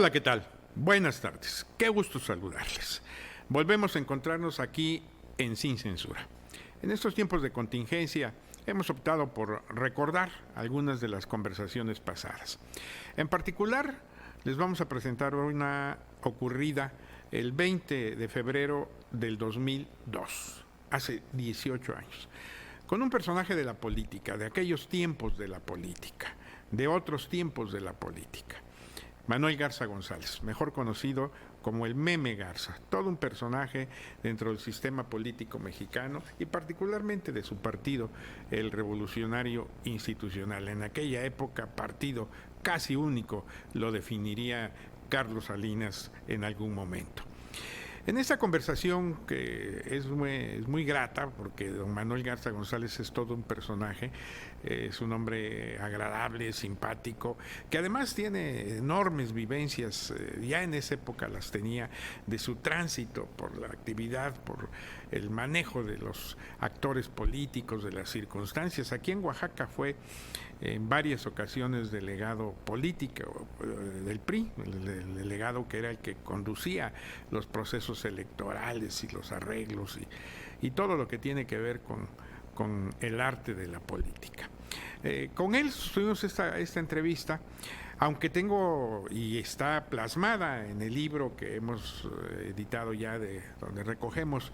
Hola, ¿qué tal? Buenas tardes. Qué gusto saludarles. Volvemos a encontrarnos aquí en Sin Censura. En estos tiempos de contingencia hemos optado por recordar algunas de las conversaciones pasadas. En particular, les vamos a presentar una ocurrida el 20 de febrero del 2002, hace 18 años, con un personaje de la política, de aquellos tiempos de la política, de otros tiempos de la política. Manuel Garza González, mejor conocido como el Meme Garza, todo un personaje dentro del sistema político mexicano y particularmente de su partido, el Revolucionario Institucional. En aquella época, partido casi único, lo definiría Carlos Salinas en algún momento. En esta conversación, que es muy grata, porque don Manuel Garza González es todo un personaje, es un hombre agradable, simpático, que además tiene enormes vivencias, ya en esa época las tenía, de su tránsito por la actividad, por el manejo de los actores políticos, de las circunstancias. Aquí en Oaxaca fue en varias ocasiones delegado político del PRI, el delegado que era el que conducía los procesos electorales y los arreglos y todo lo que tiene que ver con el arte de la política. Con él tuvimos esta entrevista, aunque tengo y está plasmada en el libro que hemos editado ya, donde recogemos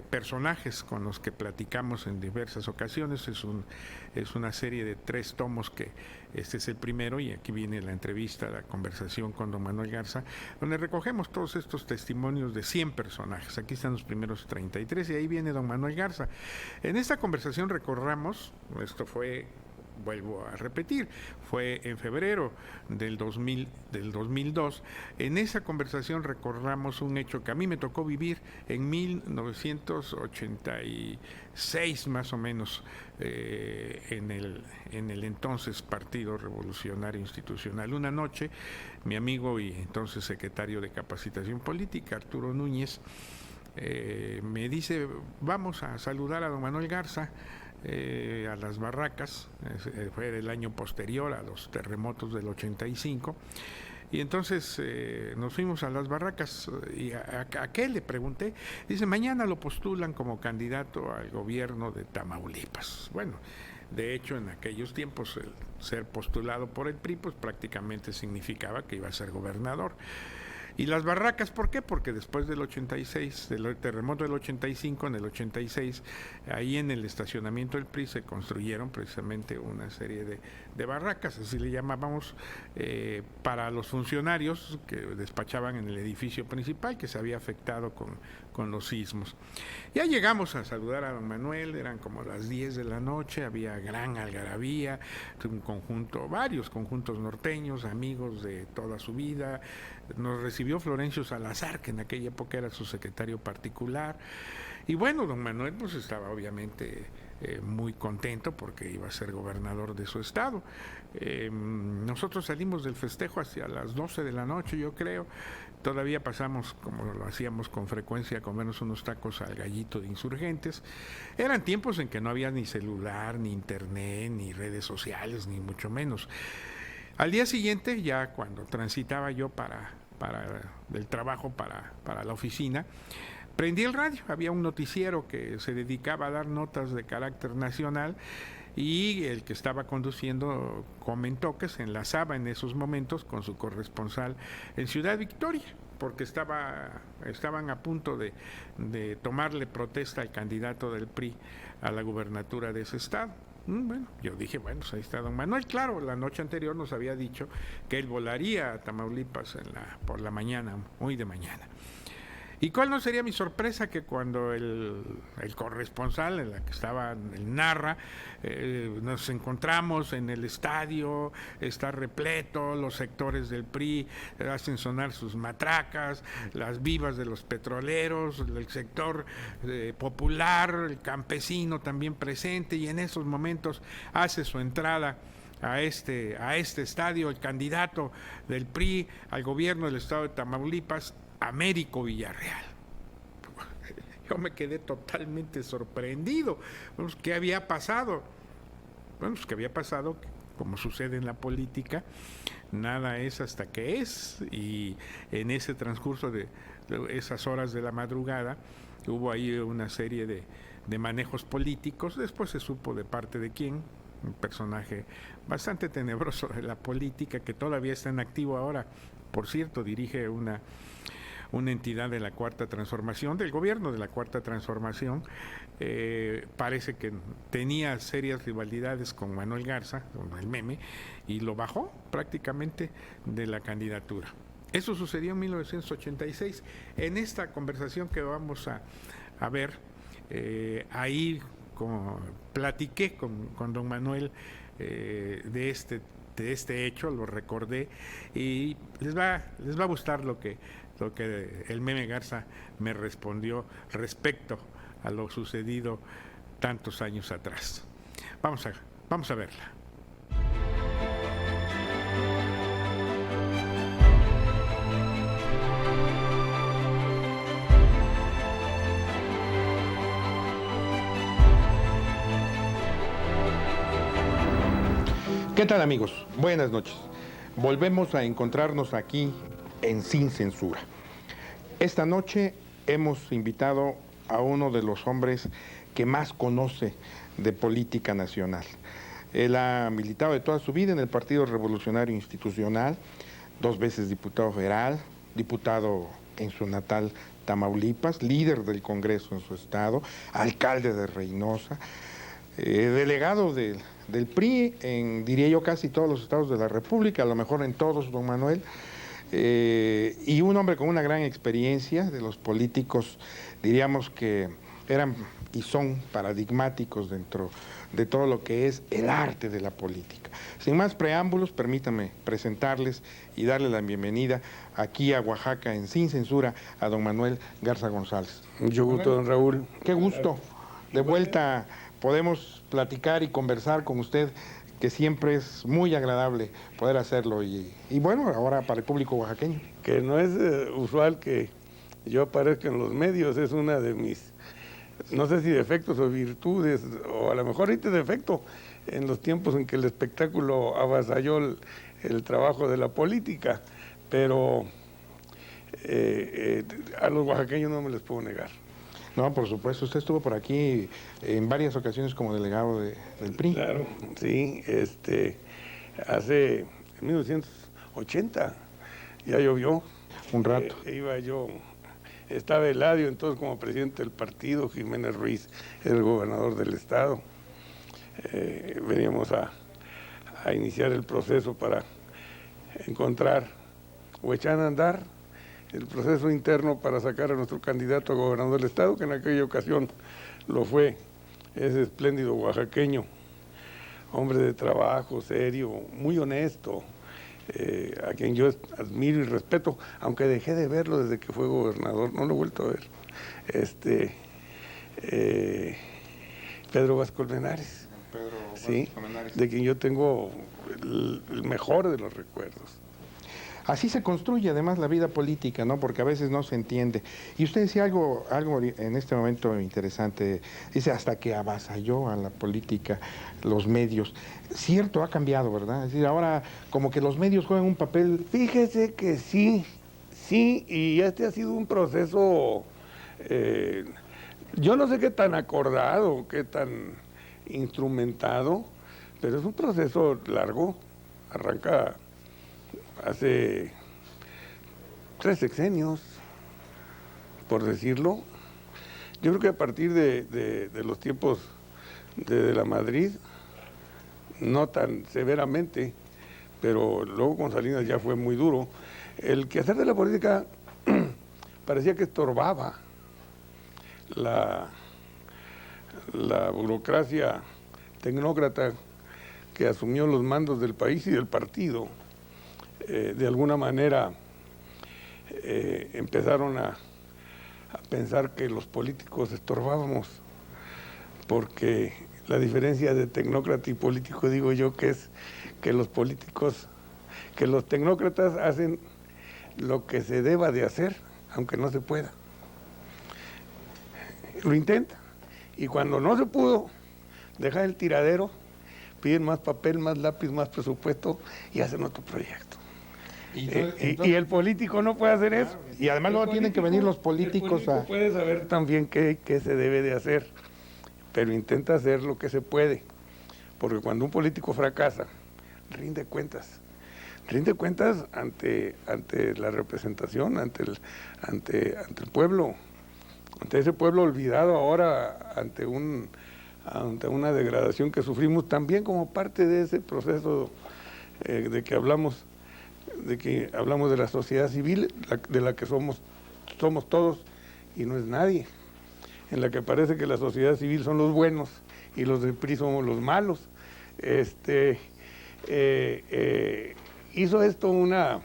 personajes con los que platicamos en diversas ocasiones. Es una serie de 3 tomos, que este es el primero, y aquí viene la entrevista, la conversación con don Manuel Garza, donde recogemos todos estos testimonios de 100 personajes. Aquí están los primeros 33 y ahí viene don Manuel Garza. En esta conversación recordamos, esto fue, vuelvo a repetir, fue en febrero del 2002. En esa conversación recordamos un hecho que a mí me tocó vivir en 1986, más o menos, en el entonces Partido Revolucionario Institucional. Una noche, mi amigo y entonces secretario de Capacitación Política, Arturo Núñez, me dice: vamos a saludar a don Manuel Garza a las barracas. Fue el año posterior a los terremotos del 85, y entonces nos fuimos a las barracas. ¿Y a qué? Le pregunté. Dice: mañana lo postulan como candidato al gobierno de Tamaulipas. Bueno, de hecho, en aquellos tiempos el ser postulado por el PRI pues prácticamente significaba que iba a ser gobernador. Y las barracas, ¿por qué? Porque después del 86, del terremoto del 85, en el 86, ahí en el estacionamiento del PRI se construyeron precisamente una serie de barracas, así le llamábamos, para los funcionarios que despachaban en el edificio principal, que se había afectado con los sismos. Ya llegamos a saludar a don Manuel, eran como las 10 de la noche, había gran algarabía, varios conjuntos norteños, amigos de toda su vida. Nos recibió Florencio Salazar, que en aquella época era su secretario particular. Y bueno, don Manuel pues estaba obviamente muy contento porque iba a ser gobernador de su estado. Nosotros salimos del festejo hacia las 12 de la noche, yo creo. Todavía pasamos, como lo hacíamos con frecuencia, a comernos unos tacos al Gallito de Insurgentes. Eran tiempos en que no había ni celular, ni internet, ni redes sociales, ni mucho menos. Al día siguiente, ya cuando transitaba yo del trabajo para la oficina, prendí el radio. Había un noticiero que se dedicaba a dar notas de carácter nacional, y el que estaba conduciendo comentó que se enlazaba en esos momentos con su corresponsal en Ciudad Victoria, porque estaban a punto de tomarle protesta al candidato del PRI a la gubernatura de ese estado. Bueno, yo dije, bueno, pues ahí está don Manuel. Claro, la noche anterior nos había dicho que él volaría a Tamaulipas por la mañana, muy de mañana. ¿Y cuál no sería mi sorpresa? Que cuando el corresponsal, en la que estaba, el narra, nos encontramos en el estadio, está repleto, los sectores del PRI hacen sonar sus matracas, las vivas de los petroleros, el sector popular, el campesino también presente, y en esos momentos hace su entrada a este estadio el candidato del PRI al gobierno del estado de Tamaulipas, Américo Villarreal. Yo me quedé totalmente sorprendido. ¿Qué había pasado? Bueno, pues que había pasado como sucede en la política, nada es hasta que es, y en ese transcurso de esas horas de la madrugada hubo ahí una serie de manejos políticos. Después se supo de parte de quién, un personaje bastante tenebroso de la política que todavía está en activo ahora. Por cierto, dirige una entidad de la Cuarta Transformación, del gobierno de la Cuarta Transformación. Parece que tenía serias rivalidades con Manuel Garza, con el Meme, y lo bajó prácticamente de la candidatura. Eso sucedió en 1986. En esta conversación que vamos a ver, ahí platiqué con don Manuel de este hecho, lo recordé, y les va a gustar lo que el Meme Garza me respondió respecto a lo sucedido tantos años atrás. Vamos a verla. ¿Qué tal, amigos? Buenas noches. Volvemos a encontrarnos aquí en Sin Censura. Esta noche hemos invitado a uno de los hombres que más conoce de política nacional. Él ha militado de toda su vida en el Partido Revolucionario Institucional, 2 veces diputado federal, diputado en su natal Tamaulipas, líder del Congreso en su estado, alcalde de Reynosa, delegado del PRI en, diría yo, casi todos los estados de la República, a lo mejor en todos, don Manuel, y un hombre con una gran experiencia de los políticos, diríamos que eran y son paradigmáticos dentro de todo lo que es el arte de la política. Sin más preámbulos, permítanme presentarles y darle la bienvenida aquí a Oaxaca en Sin Censura a don Manuel Garza González. Mucho gusto, don Raúl. Qué gusto. De vuelta podemos platicar y conversar con usted, que siempre es muy agradable poder hacerlo, y bueno, ahora para el público oaxaqueño. Que no es usual que yo aparezca en los medios, es una de mis, no sé si defectos o virtudes, o a lo mejor ahorita defecto, en los tiempos en que el espectáculo avasalló el trabajo de la política, pero a los oaxaqueños no me les puedo negar. No, por supuesto, usted estuvo por aquí en varias ocasiones como delegado del PRI. Claro, sí, hace 1980 ya llovió. Un rato. Estaba Eladio entonces como presidente del partido, Jiménez Ruiz era el gobernador del estado. Veníamos a iniciar el proceso para encontrar o echar a andar el proceso interno para sacar a nuestro candidato a gobernador del estado, que en aquella ocasión lo fue, ese espléndido oaxaqueño, hombre de trabajo, serio, muy honesto, a quien yo admiro y respeto, aunque dejé de verlo desde que fue gobernador, no lo he vuelto a ver. Pedro Vázquez Colmenares, ¿sí? De quien yo tengo el mejor de los recuerdos. Así se construye además la vida política, ¿no? Porque a veces no se entiende. Y usted decía algo en este momento interesante, dice hasta que avasalló a la política los medios. Cierto, ha cambiado, ¿verdad? Es decir, ahora como que los medios juegan un papel... Fíjese que sí, y este ha sido un proceso, yo no sé qué tan acordado, qué tan instrumentado, pero es un proceso largo, arranca hace 3 sexenios, por decirlo. Yo creo que a partir de los tiempos de la Madrid, no tan severamente, pero luego con Salinas ya fue muy duro. El quehacer de la política parecía que estorbaba la burocracia tecnócrata que asumió los mandos del país y del partido. De alguna manera empezaron a pensar que los políticos estorbábamos, porque la diferencia de tecnócrata y político, digo yo, que es que los tecnócratas hacen lo que se deba de hacer, aunque no se pueda. Lo intentan, y cuando no se pudo dejar el tiradero, piden más papel, más lápiz, más presupuesto y hacen otro proyecto. Y el político no puede hacer eso. Y además luego tienen que venir los políticos a... puede saber también qué se debe de hacer, pero intenta hacer lo que se puede. Porque cuando un político fracasa, rinde cuentas. Rinde cuentas ante la representación, ante el pueblo, ante ese pueblo olvidado ahora, ante una degradación que sufrimos también como parte de ese proceso de que hablamos de la sociedad civil, de la que somos todos y no es nadie, en la que parece que la sociedad civil son los buenos y los del PRI somos los malos. Hizo esto una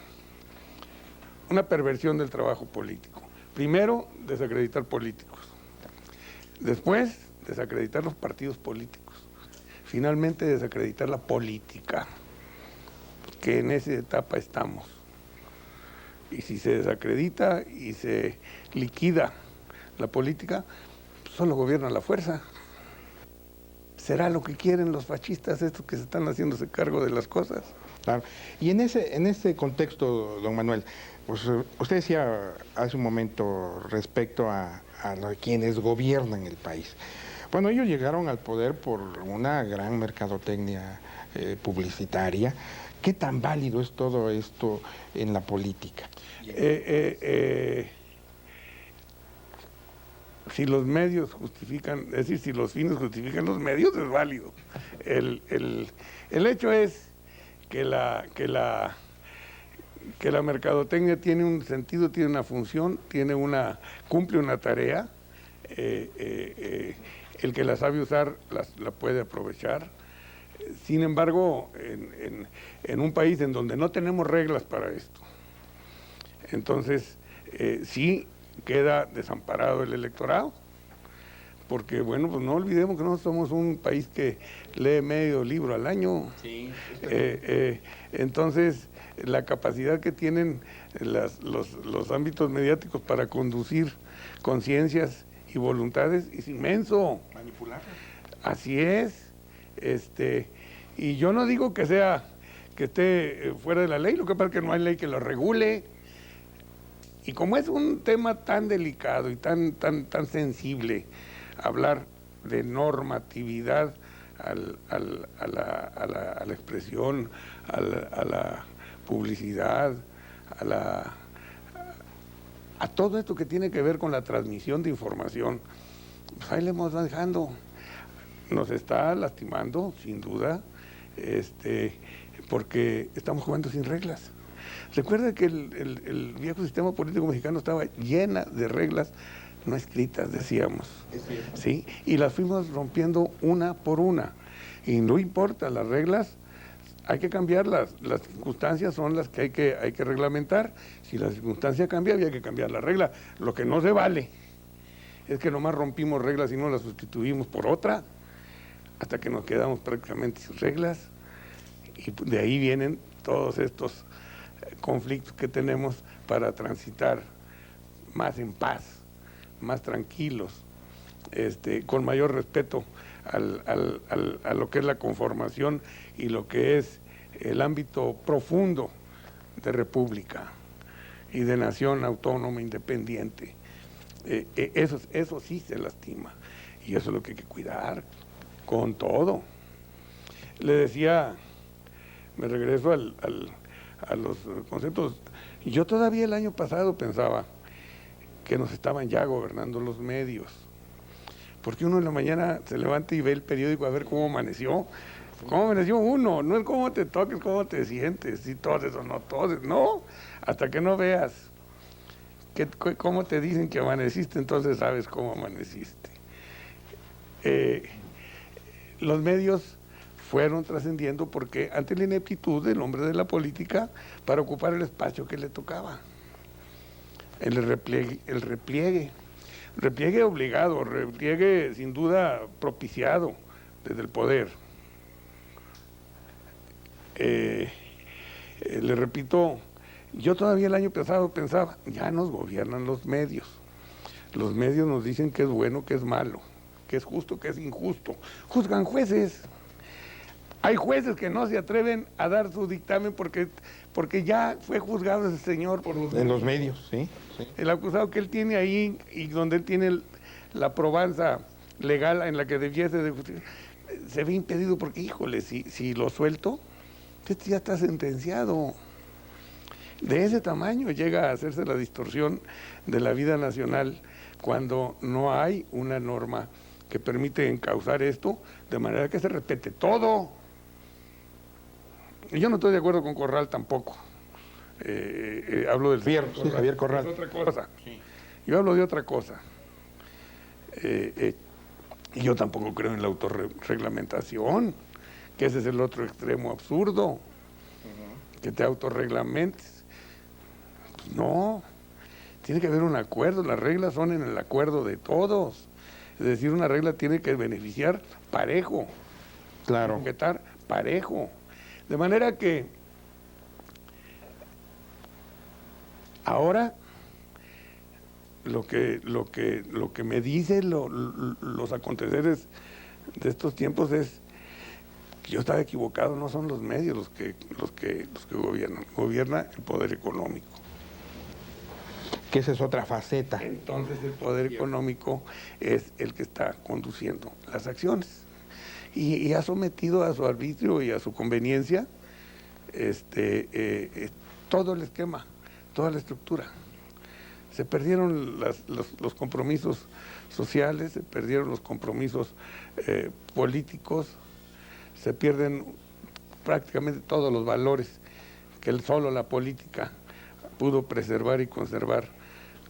perversión del trabajo político. Primero, desacreditar políticos. Después, desacreditar los partidos políticos. Finalmente, desacreditar la política, que en esa etapa estamos. Y si se desacredita y se liquida la política, solo gobierna la fuerza. ¿Será lo que quieren los fascistas, estos que se están haciéndose cargo de las cosas? Claro. Y en ese contexto, don Manuel, pues usted decía hace un momento respecto a quienes gobiernan el país. Bueno, ellos llegaron al poder por una gran mercadotecnia publicitaria. ¿Qué tan válido es todo esto en la política? Si los medios justifican, es decir, si los fines justifican los medios, es válido. El hecho es que la mercadotecnia tiene un sentido, tiene una función, cumple una tarea. El que la sabe usar la puede aprovechar. Sin embargo, en un país en donde no tenemos reglas para esto, entonces sí queda desamparado el electorado, porque bueno, pues no olvidemos que no somos un país que lee medio libro al año. Sí. Entonces, la capacidad que tienen los ámbitos mediáticos para conducir conciencias y voluntades es inmenso. Manipularlas. Así es. Y yo no digo que esté fuera de la ley, lo que pasa es que no hay ley que lo regule. Y como es un tema tan delicado y tan sensible, hablar de normatividad a la expresión, a la publicidad, a todo esto que tiene que ver con la transmisión de información, pues ahí le hemos dejando. Nos está lastimando, sin duda, porque estamos jugando sin reglas. Recuerda que el viejo sistema político mexicano estaba llena de reglas no escritas, decíamos. ¿Sí? Y las fuimos rompiendo una por una. Y no importa, las reglas hay que cambiarlas. Las circunstancias son las que hay que reglamentar. Si la circunstancia cambia, había que cambiar la regla. Lo que no se vale es que nomás rompimos reglas y no las sustituimos por otra, hasta que nos quedamos prácticamente sin reglas. Y de ahí vienen todos estos conflictos que tenemos para transitar más en paz, más tranquilos, con mayor respeto a lo que es la conformación y lo que es el ámbito profundo de república y de nación autónoma independiente. Eso sí se lastima, y eso es lo que hay que cuidar con todo. Le decía, me regreso a los conceptos. Yo todavía el año pasado pensaba que nos estaban ya gobernando los medios, porque uno en la mañana se levanta y ve el periódico a ver cómo amaneció. ¿Cómo amaneció uno? No es cómo te toques, cómo te sientes, si toses o no toses, no, hasta que no veas cómo te dicen que amaneciste, entonces sabes cómo amaneciste. Los medios fueron trascendiendo porque ante la ineptitud del hombre de la política para ocupar el espacio que le tocaba. El repliegue obligado, repliegue sin duda propiciado desde el poder. Le repito, yo todavía el año pasado pensaba, ya nos gobiernan los medios. Los medios nos dicen qué es bueno, qué es malo, qué es justo, qué es injusto. Juzgan jueces. Hay jueces que no se atreven a dar su dictamen porque ya fue juzgado ese señor por en los medios, sí. el acusado que él tiene ahí y donde él tiene la probanza legal en la que debiese de justicia, se ve impedido porque, híjole, si lo suelto, este ya está sentenciado. De ese tamaño llega a hacerse la distorsión de la vida nacional cuando no hay una norma que permite encauzar esto de manera que se respete todo. Y yo no estoy de acuerdo con Corral tampoco. Hablo del Javier Corral. Es otra cosa. Sí. Yo hablo de otra cosa. Y yo tampoco creo en la autorreglamentación, que ese es el otro extremo absurdo, que te autorreglamentes. Pues no, tiene que haber un acuerdo, las reglas son en el acuerdo de todos. Es decir, una regla tiene que beneficiar parejo. Claro. Tiene que estar parejo. De manera que ahora lo que me dicen los aconteceres de estos tiempos es que yo estaba equivocado, no son los medios los que gobiernan, gobierna el poder económico. Que esa es otra faceta. Entonces el poder económico es el que está conduciendo las acciones. Y ha sometido a su arbitrio y a su conveniencia todo el esquema, toda la estructura. Se perdieron los compromisos sociales, se perdieron los compromisos políticos, se pierden prácticamente todos los valores que solo la política pudo preservar y conservar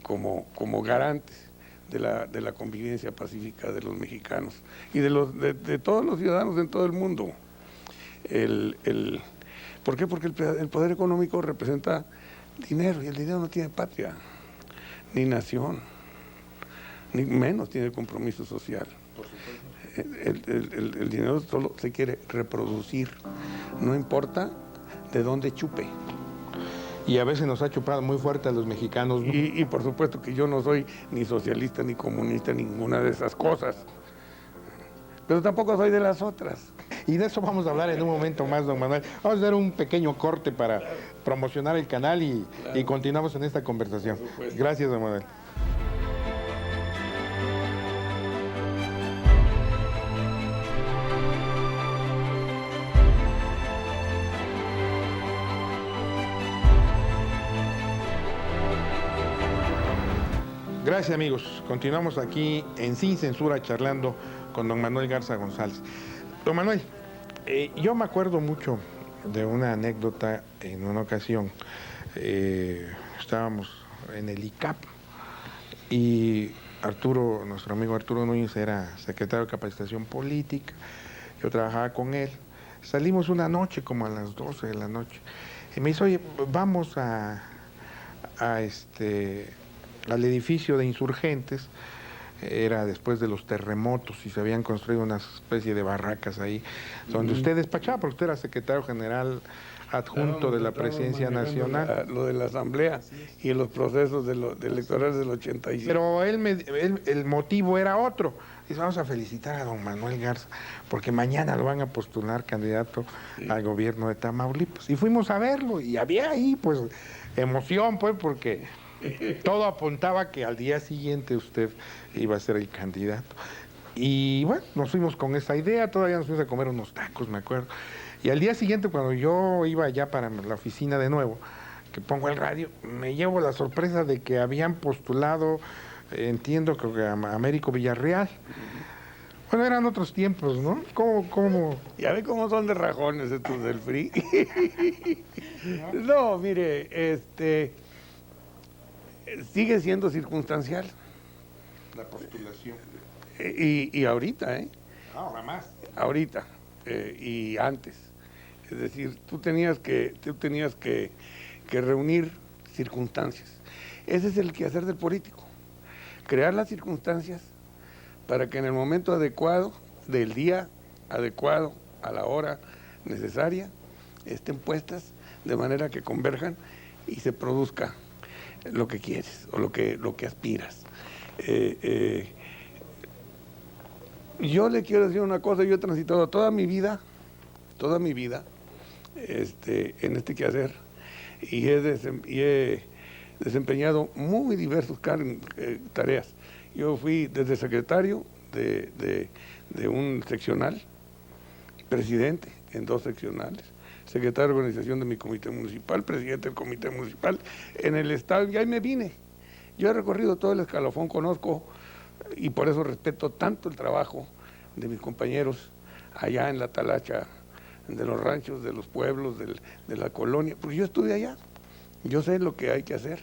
como garantes de la convivencia pacífica de los mexicanos y de todos los ciudadanos en todo el mundo. ¿Por qué? Porque el poder económico representa dinero y el dinero no tiene patria, ni nación, ni menos tiene compromiso social. El dinero solo se quiere reproducir, no importa de dónde chupe. Y a veces nos ha chupado muy fuerte a los mexicanos, ¿no? Y por supuesto que yo no soy ni socialista, ni comunista, ninguna de esas cosas. Pero tampoco soy de las otras. Y de eso vamos a hablar en un momento más, don Manuel. Vamos a hacer un pequeño corte para promocionar el canal y continuamos en esta conversación. Gracias, don Manuel. Gracias, amigos. Continuamos aquí en Sin Censura charlando con don Manuel Garza González. Don Manuel, yo me acuerdo mucho de una anécdota en una ocasión. Estábamos en el ICAP y Arturo, nuestro amigo Arturo Núñez era secretario de Capacitación Política. Yo trabajaba con él. Salimos una noche, como a las 12 de la noche. Y me dice, oye, vamos al edificio de Insurgentes. Era después de los terremotos y se habían construido una especie de barracas ahí, donde usted despachaba, porque usted era secretario general adjunto de la Presidencia Nacional. Lo de la Asamblea y los procesos electorales del 85. Pero el motivo era otro. Dice, vamos a felicitar a don Manuel Garza, porque mañana lo van a postular candidato al gobierno de Tamaulipas. Y fuimos a verlo, y había ahí, pues, emoción, pues, porque todo apuntaba que al día siguiente usted iba a ser el candidato. Y bueno, nos fuimos con esa idea, todavía nos fuimos a comer unos tacos, me acuerdo. Y al día siguiente, cuando yo iba ya para la oficina de nuevo, que pongo el radio, me llevo la sorpresa de que habían postulado, entiendo que a Américo Villarreal. Bueno, eran otros tiempos, ¿no? ¿Cómo? Ya ve cómo son de rajones estos del PRI. No, mire, sigue siendo circunstancial. La postulación. Y ahorita, Ahora más. Ahorita y antes. Es decir, tú tenías que reunir circunstancias. Ese es el quehacer del político. Crear las circunstancias para que en el momento adecuado, del día adecuado, a la hora necesaria, estén puestas de manera que converjan y se produzca lo que quieres o lo que aspiras. Yo le quiero decir una cosa, yo he transitado toda mi vida toda mi vida en este quehacer y he desempeñado muy diversos tareas. Yo fui desde secretario de un seccional, presidente en 2 seccionales, secretario de organización de mi comité municipal, presidente del comité municipal en el estado, y ahí me vine. Yo he recorrido todo el escalafón, conozco, y por eso respeto tanto el trabajo de mis compañeros allá en la talacha, de los ranchos, de los pueblos, de la colonia, porque yo estuve allá, yo sé lo que hay que hacer,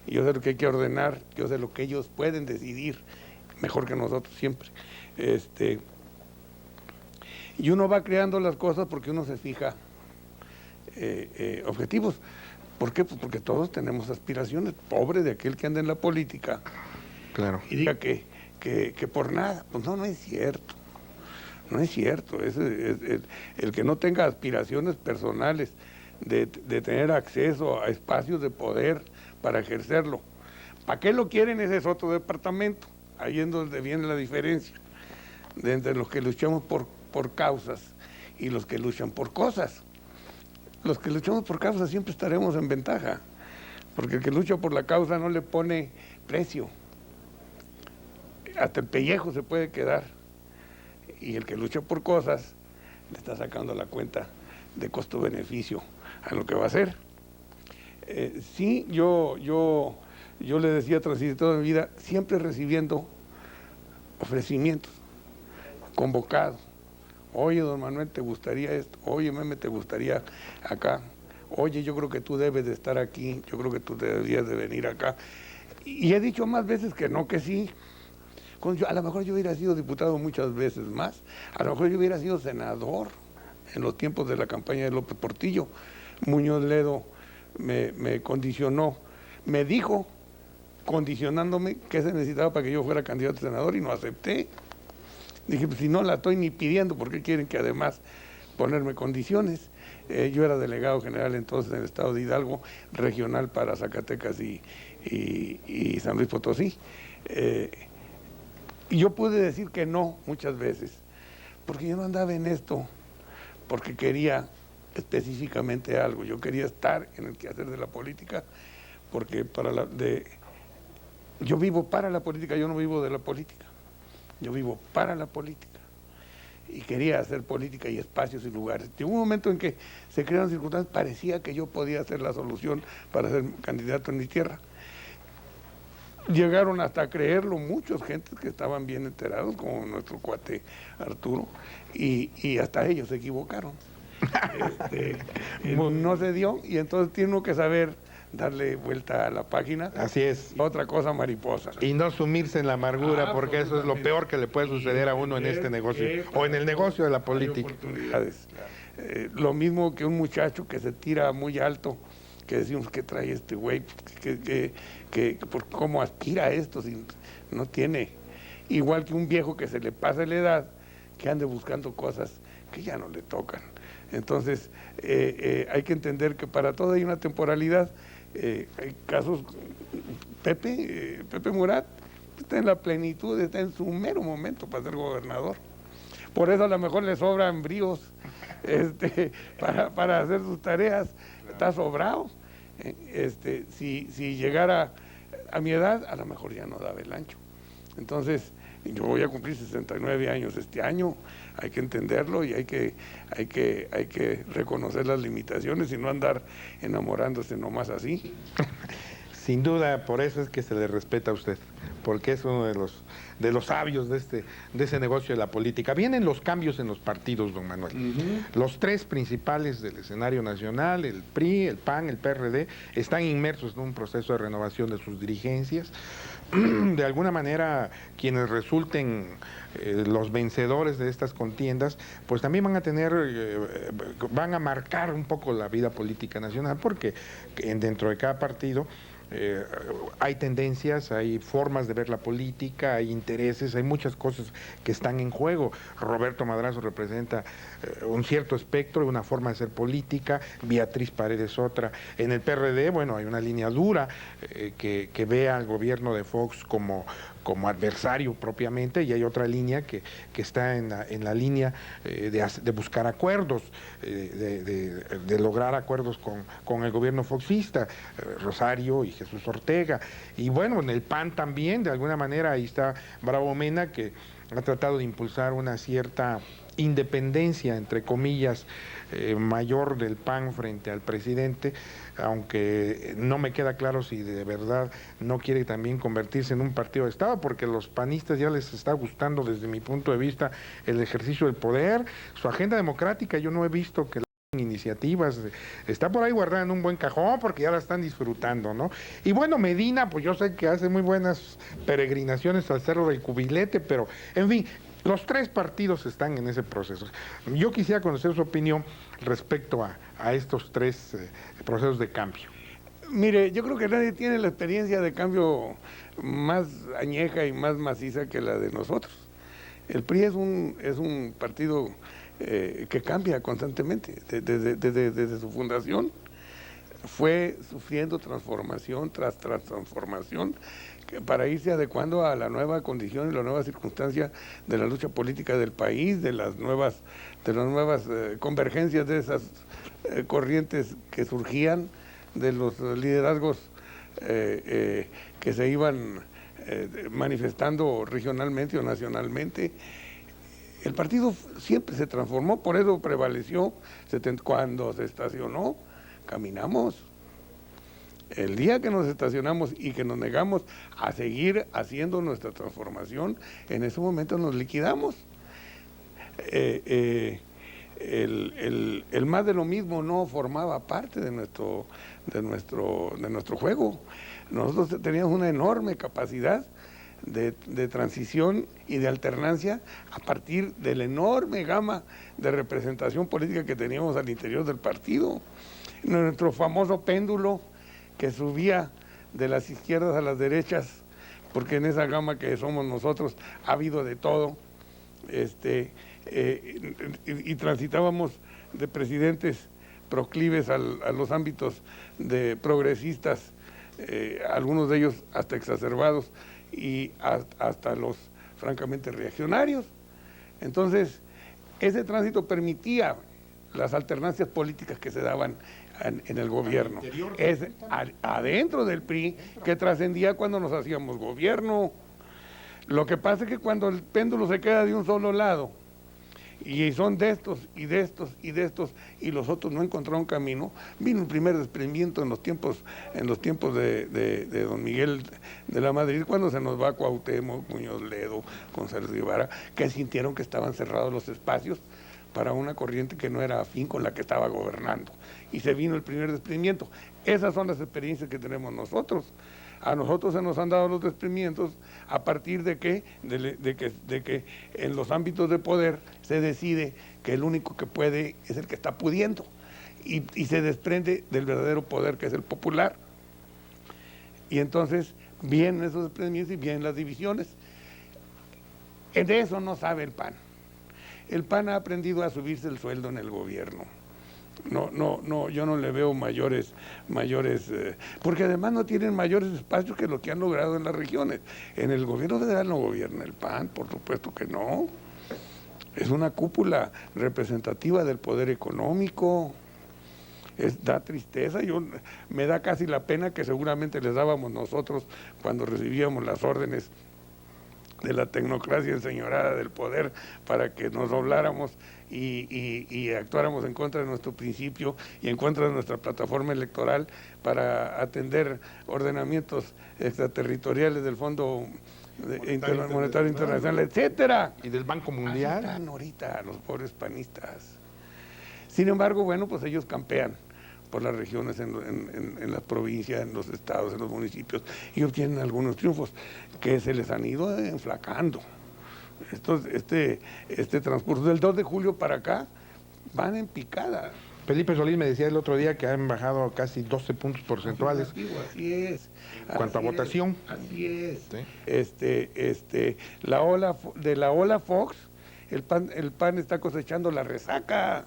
yo sé lo que hay que ordenar, yo sé lo que ellos pueden decidir, mejor que nosotros siempre. Y uno va creando las cosas porque uno se fija objetivos. ¿Por qué? Pues porque todos tenemos aspiraciones. Pobre de aquel que anda en la política, Claro. y diga que por nada. Pues no es cierto. No es cierto. Es el que no tenga aspiraciones personales de tener acceso a espacios de poder para ejercerlo. ¿Para qué lo quieren? Ese es otro departamento. Ahí es donde viene la diferencia de entre los que luchamos por causas y los que luchan por cosas. Los que luchamos por causas siempre estaremos en ventaja, porque el que lucha por la causa no le pone precio. Hasta el pellejo se puede quedar. Y el que lucha por cosas le está sacando la cuenta de costo-beneficio a lo que va a hacer. Sí, yo le decía a toda mi vida, siempre recibiendo ofrecimientos, convocados. Oye, don Manuel, ¿te gustaría esto? Oye, Meme, ¿te gustaría acá? Oye, yo creo que tú debes de estar aquí, yo creo que tú deberías de venir acá. Y he dicho más veces que no, que sí. A lo mejor yo hubiera sido diputado muchas veces más, a lo mejor yo hubiera sido senador en los tiempos de la campaña de López Portillo. Muñoz Ledo me condicionó, me dijo, condicionándome, qué se necesitaba para que yo fuera candidato a senador, y no acepté. Dije, pues si no la estoy ni pidiendo, ¿por qué quieren que además ponerme condiciones? Yo era delegado general entonces en el estado de Hidalgo, regional para Zacatecas y San Luis Potosí. Y yo pude decir que no muchas veces, porque yo no andaba en esto porque quería específicamente algo. Yo quería estar en el quehacer de la política, porque yo vivo para la política, yo no vivo de la política. Yo vivo para la política y quería hacer política y espacios y lugares. Llegó un momento en que se crearon circunstancias, parecía que yo podía ser la solución para ser candidato en mi tierra. Llegaron hasta a creerlo muchos gentes que estaban bien enterados, como nuestro cuate Arturo, y hasta ellos se equivocaron. No se dio, y entonces tiene uno que saber darle vuelta a la página. Así es. Otra cosa mariposa. Y no sumirse en la amargura, porque eso es lo peor que le puede suceder a uno en este negocio, o en el negocio de la política. Oportunidades. Lo mismo que un muchacho que se tira muy alto, que decimos que trae este güey, por cómo aspira a esto, si no tiene. Igual que un viejo que se le pasa la edad, que ande buscando cosas que ya no le tocan. Entonces, hay que entender que para todo hay una temporalidad. Hay casos, Pepe Murat está en la plenitud, está en su mero momento para ser gobernador. Por eso a lo mejor le sobran bríos para hacer sus tareas, está sobrado. Si llegara a mi edad, a lo mejor ya no daba el ancho. Entonces, yo voy a cumplir 69 años este año, hay que entenderlo y hay que reconocer las limitaciones y no andar enamorándose nomás así. Sin duda, por eso es que se le respeta a usted, porque es uno de los sabios de ese negocio de la política. Vienen los cambios en los partidos, don Manuel. Los 3 principales del escenario nacional, el PRI, el PAN, el PRD, están inmersos en un proceso de renovación de sus dirigencias. De alguna manera, quienes resulten los vencedores de estas contiendas, pues también van a marcar un poco la vida política nacional, porque dentro de cada partido hay tendencias, hay formas de ver la política, hay intereses, hay muchas cosas que están en juego. Roberto Madrazo representa un cierto espectro, una forma de ser política, Beatriz Paredes otra. En el PRD, bueno, hay una línea dura que ve al gobierno de Fox como adversario propiamente, y hay otra línea que está en la línea de buscar acuerdos, de lograr acuerdos con el gobierno foxista, Rosario y Jesús Ortega. Y bueno, en el PAN también, de alguna manera, ahí está Bravo Mena, que ha tratado de impulsar una cierta independencia, entre comillas, mayor del PAN frente al presidente, aunque no me queda claro si de verdad no quiere también convertirse en un partido de Estado, porque a los panistas ya les está gustando, desde mi punto de vista, el ejercicio del poder, su agenda democrática. Yo no he visto que iniciativas, está por ahí guardada en un buen cajón porque ya la están disfrutando, ¿no? Y bueno, Medina, pues yo sé que hace muy buenas peregrinaciones al Cerro del Cubilete, pero en fin, los tres partidos están en ese proceso. Yo quisiera conocer su opinión respecto a estos tres procesos de cambio. Mire, yo creo que nadie tiene la experiencia de cambio más añeja y más maciza que la de nosotros. El PRI es un partido que cambia constantemente. Desde su fundación fue sufriendo transformación tras transformación para irse adecuando a la nueva condición y la nueva circunstancia de la lucha política del país, de las nuevas convergencias de esas corrientes que surgían, de los liderazgos que se iban manifestando regionalmente o nacionalmente. El partido siempre se transformó, por eso prevaleció. Cuando se estacionó, caminamos. El día que nos estacionamos y que nos negamos a seguir haciendo nuestra transformación, en ese momento nos liquidamos. El más de lo mismo no formaba parte de nuestro juego. Nosotros teníamos una enorme capacidad de transición y de alternancia a partir de la enorme gama de representación política que teníamos al interior del partido. Nuestro famoso péndulo que subía de las izquierdas a las derechas, porque en esa gama que somos nosotros ha habido de todo, y transitábamos de presidentes proclives a los ámbitos de progresistas, algunos de ellos hasta exacerbados, y hasta los francamente reaccionarios. Entonces, ese tránsito permitía las alternancias políticas que se daban en el gobierno. Es adentro del PRI que trascendía cuando nos hacíamos gobierno. Lo que pasa es que cuando el péndulo se queda de un solo lado, y son de estos, y de estos, y de estos, y los otros no encontraron camino, vino el primer desprendimiento en los tiempos de don Miguel de la Madrid, cuando se nos va Cuauhtémoc, Muñoz Ledo, González Guevara, que sintieron que estaban cerrados los espacios para una corriente que no era afín con la que estaba gobernando. Y se vino el primer desprendimiento. Esas son las experiencias que tenemos nosotros. A nosotros se nos han dado los desprendimientos a partir de que en los ámbitos de poder se decide que el único que puede es el que está pudiendo, y se desprende del verdadero poder, que es el popular. Y entonces vienen esos desprendimientos y vienen las divisiones. De eso no sabe el PAN. El PAN ha aprendido a subirse el sueldo en el gobierno. No, yo no le veo mayores, porque además no tienen mayores espacios que lo que han logrado en las regiones. En el gobierno federal no gobierna el PAN, por supuesto que no. Es una cúpula representativa del poder económico. Da tristeza, me da casi la pena que seguramente les dábamos nosotros cuando recibíamos las órdenes de la tecnocracia enseñorada del poder para que nos dobláramos y actuáramos en contra de nuestro principio y en contra de nuestra plataforma electoral para atender ordenamientos extraterritoriales del Fondo Monetario Internacional, etcétera. Y del Banco Mundial. Así están ahorita los pobres panistas. Sin embargo, bueno, pues ellos campean por las regiones, en las provincias, en los estados, en los municipios, y obtienen algunos triunfos que se les han ido enflacando. Este transcurso del 2 de julio para acá van en picada. Felipe Solís me decía el otro ddía que han bajado casi 12 puntos porcentuales. Así es. En cuanto a votación. Así es. Sí. La ola Fox, el PAN está cosechando la resaca.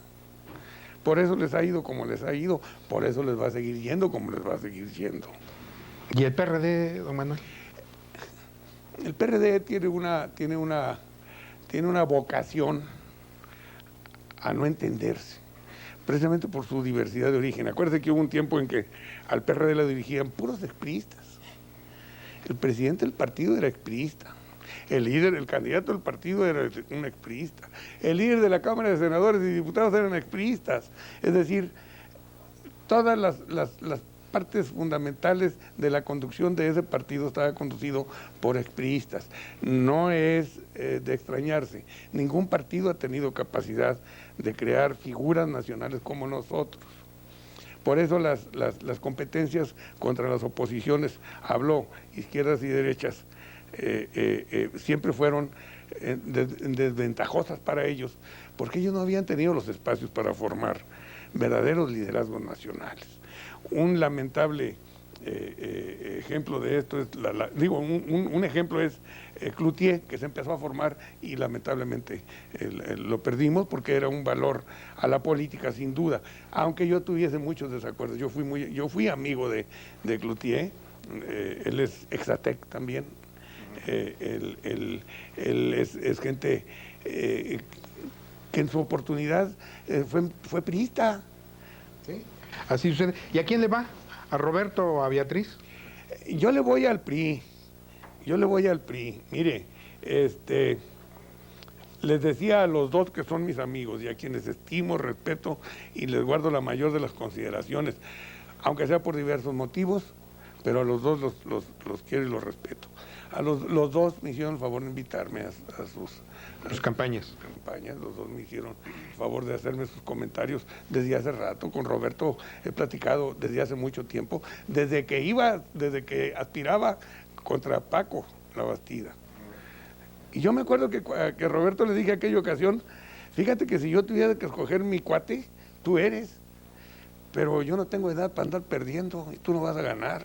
Por eso les ha ido como les ha ido, por eso les va a seguir yendo como les va a seguir yendo. ¿Y el PRD, don Manuel? El PRD tiene una vocación a no entenderse, precisamente por su diversidad de origen. Acuérdense que hubo un tiempo en que al PRD lo dirigían puros expriistas. El presidente del partido era expriista. El candidato del partido era un expriista. El líder de la Cámara de Senadores y Diputados eran expriistas. Es decir, todas las partes fundamentales de la conducción de ese partido estaba conducido por expriistas. No es de extrañarse. Ningún partido ha tenido capacidad de crear figuras nacionales como nosotros. Por eso las competencias contra las oposiciones, habló, izquierdas y derechas, siempre fueron desventajosas para ellos, porque ellos no habían tenido los espacios para formar verdaderos liderazgos nacionales. Un lamentable ejemplo de esto es, un ejemplo es Cloutier, que se empezó a formar y lamentablemente lo perdimos porque era un valor a la política sin duda, aunque yo tuviese muchos desacuerdos. Yo fui amigo de Cloutier, él es Exatec también, él es gente que en su oportunidad fue priista. Sí, así sucede. ¿Y a quién le va? ¿A Roberto o a Beatriz? Yo le voy al PRI. Mire, les decía a los dos que son mis amigos y a quienes estimo, respeto y les guardo la mayor de las consideraciones, aunque sea por diversos motivos, pero a los dos los quiero y los respeto. Los dos me hicieron el favor de invitarme a sus campañas. Los dos me hicieron el favor de hacerme sus comentarios desde hace rato. Con Roberto he platicado desde hace mucho tiempo, desde que aspiraba contra Paco La Bastida. Y yo me acuerdo que Roberto le dije a aquella ocasión, fíjate que si yo tuviera que escoger mi cuate, tú eres, pero yo no tengo edad para andar perdiendo y tú no vas a ganar.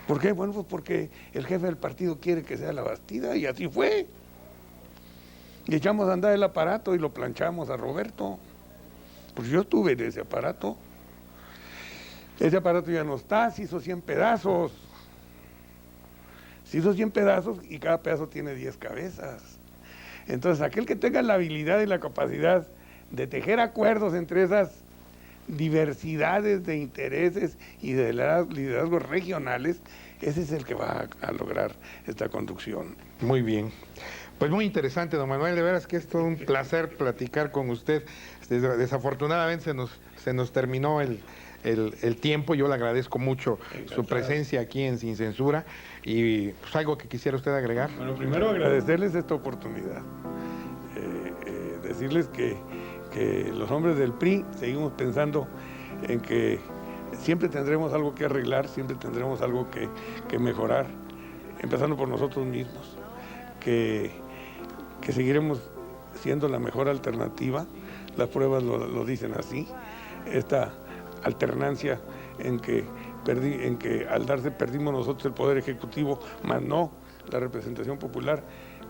¿Por qué? Bueno, pues porque el jefe del partido quiere que sea La Bastida y así fue. Y echamos a andar el aparato y lo planchamos a Roberto. Pues yo estuve en ese aparato. Ese aparato ya no está, se hizo 100 pedazos. Se hizo 100 pedazos y cada pedazo tiene 10 cabezas. Entonces, aquel que tenga la habilidad y la capacidad de tejer acuerdos entre esas diversidades de intereses y de liderazgos regionales, ese es el que va a lograr esta conducción. Muy bien. Pues muy interesante, don Manuel, de veras que es todo un placer platicar con usted. Desafortunadamente se nos terminó el tiempo. Yo le agradezco mucho su presencia aquí en Sin Censura y pues algo que quisiera usted agregar. Bueno, primero agradecerles esta oportunidad, decirles que los hombres del PRI seguimos pensando en que siempre tendremos algo que arreglar, siempre tendremos algo que mejorar, empezando por nosotros mismos, que seguiremos siendo la mejor alternativa, las pruebas lo dicen así, esta alternancia en que al darse perdimos nosotros el poder ejecutivo, más no la representación popular,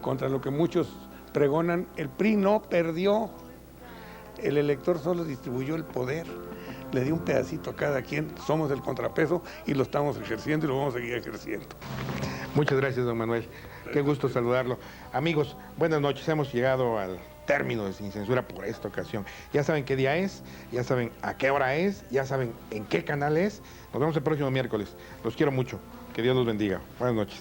contra lo que muchos pregonan, el PRI no perdió. El elector solo distribuyó el poder, le dio un pedacito a cada quien, somos el contrapeso y lo estamos ejerciendo y lo vamos a seguir ejerciendo. Muchas gracias, don Manuel. Qué gusto saludarlo. Amigos, buenas noches. Hemos llegado al término de Sin Censura por esta ocasión. Ya saben qué día es, ya saben a qué hora es, ya saben en qué canal es. Nos vemos el próximo miércoles. Los quiero mucho. Que Dios los bendiga. Buenas noches.